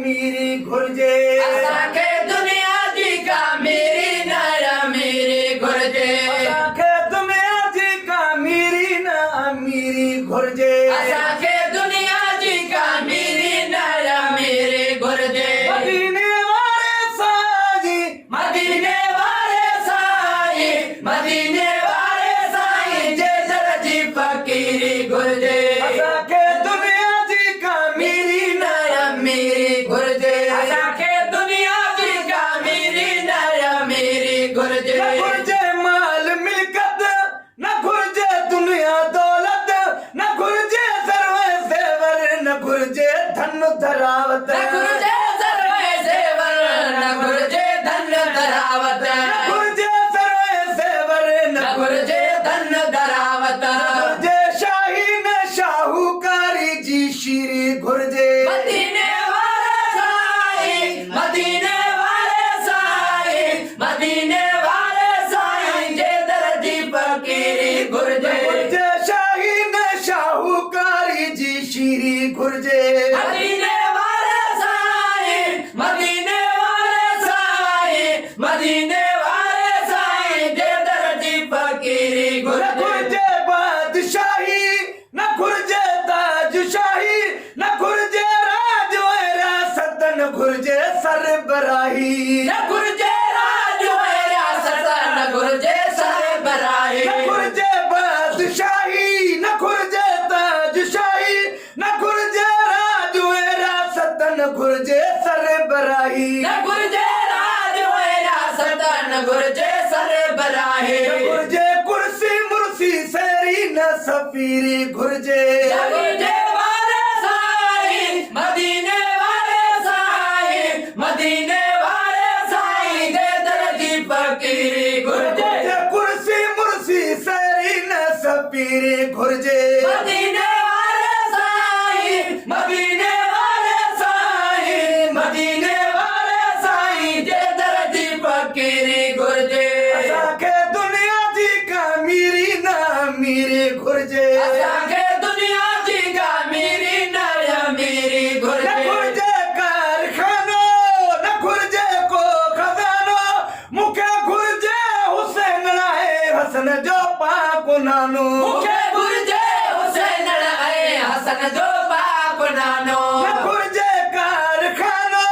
अमीरी घुर्जे असांखे दुनिया जी का अमीरी न अमीरी घुर्जे असांखे दुनिया जी का अमीरी न अमीरी घुर्जे असांखे दुनिया जी का अमीरी न अमीरी घुर्जे मदीने वारे साईं मदीने वारे साईं मदीने वारे साईं जे दर जी फ़क़ीरी घुर्जे असांखे दुनिया जी का अमीरी न अमीरी घुर्जे असांखे दुनिया जी का अमीरी न अमीरी घुर्जे न घुर्जे माल मिल्कत न घुर्जे दुनिया दौलत न घुर्जे सर्वे सेवर न घुर्जे धन धरावत न घुर्जे सर्वे सेवर न घुर्जे धन धरावत न घुर्जे सर्वे सेवर न न घुर्जे धन धरावत घुर्जे शाही न शाहूकारी जी शीरी घुर्जे मदीने वारे साईं मदीने वारे साईं मदीने वारे साईं जे दर जी फ़क़ीरी घुर्जे घुर्जे शाही न शाहूकारी जी शीरी घुर्जे मदीने वारे साईं मदीने वारे साईं मदीने वारे साईं जे दर जी फ़क़ीरी न घुर्जे घुर्जे बादशाही न घुर्जे ताजशाही न घुर्जे राज विरासत न घुर्जे सरबराही न घुर्जे राज विरासत न घुर्जे सरबराही न घुर्जे बादशाही न घुर्जे ताजशाही न घुर्जे राज विरासत न घुर्जे सरबराही न घुर्जे राज विरासत न घुर्जे सरबराही न घुर्जे कुर्सी मुर्सी सेरी न सफीरी घुर्जे न घुर्जे वारे साईं मदीने वारे साईं मदीने वारे साईं जे दर जी फ़क़ीरी घुर्जे घुर्जे कुर्सी मुर्सी सेरी न सफीरी घुर्जे मदीने वारे साईं मदीने वारे साईं मदीने वारे साईं जे दर जी फ़क़ीरी घुर्जे असांखे दुनिया जी का अमीरी न अमीरी घुर्जे असांखे दुनिया जी का अमीरी न अमीरी न घुर्जे घुर्जे कारखानो न घुर्जे को खजानो मूंखे घुर्जे हुसैन आहे हसन जो पाक नानो मूंखे घुर्जे हुसैन ऐं हसन जो पाक नानो न घुर्जे कारखानो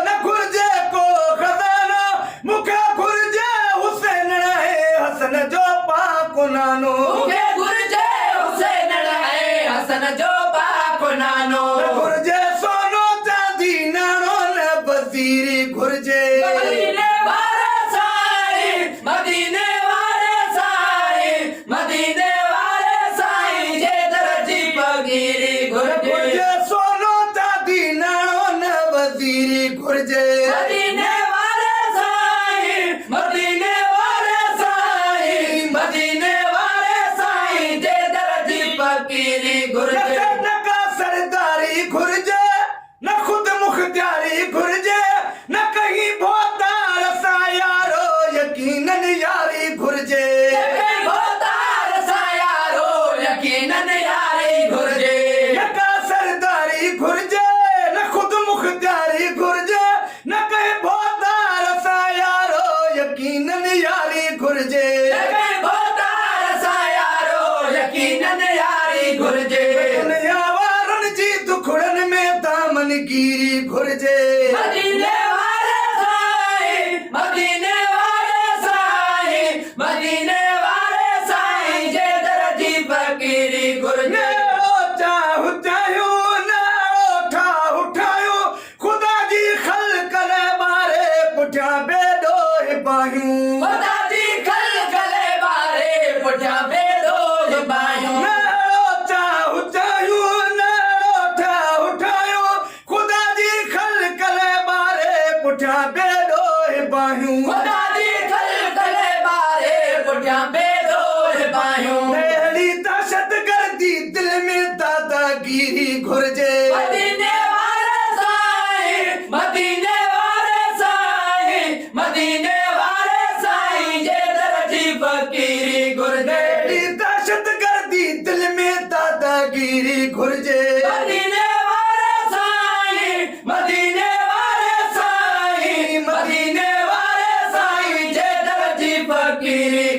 न घुर्जे को खजानो मूंखे घुर्जे हुसैन आहे हसन जो पाक नानो मूंखे घुर्जे हुसैन ऐं हसन जो पाक नानो न घुर्जे सोनो चांदी नाणो न वज़ीरी घुर्जे मदीने वारे साईं मदीने वारे साईं मदीने वारे साईं जे दर जी फ़क़ीरी घुर्जे घुर्जे सोनो चांदी नाणो न वज़ीरी घुर्जे मदीने वारे साईं मदीने वारे साईं मदीने वारे साईं जे दर जी फ़क़ीरी घुर्जे न का सरदारी घुर्जे न खुद मुख्तियारी घुर्जे न कहीं भोतार सा यारो यकीनन यारी घुर्जे भोतार सा यारो यकीनन यारी घुर्जे न का सरदारी घुर्जे न खुद मुख्तियारी घुर्जे न कहीं भोतार सा यारो यकीनन यारी घुर्जे भोतार सा यारो यकीनन यारी घुर्जे दुनिया वारनि जी दुखड़न में दामन गिरी घुर्जे मदीने वारे साईं मदीने वारे साईं मदीने वारे साईं जे दर जी फ़क़ीरी घुर्जे खुदा जी ख़ल्क़ बारे पुठियां बेडो बायूं खुदा जी ख़ल्क़ बारे पुठियां बेडो बायूं खुदा जी ख़ल्क़ बारे पुठियां बेडो बायूं खुदा जी ख़ल्क़ बारे पुठियां बेडो बायूं अहिड़ी दहशत गर्दी दिल में दादागिरी घुर्जे मदीने वारे साईं मदीने वारे साईं मदीने वारे साईं जे दर जी फ़क़ीरी घुर्जे अहिड़ी दहशत गर्दी दिल में दादागिरी घुर्जे मदीने वारे साईं मदीने अमीरी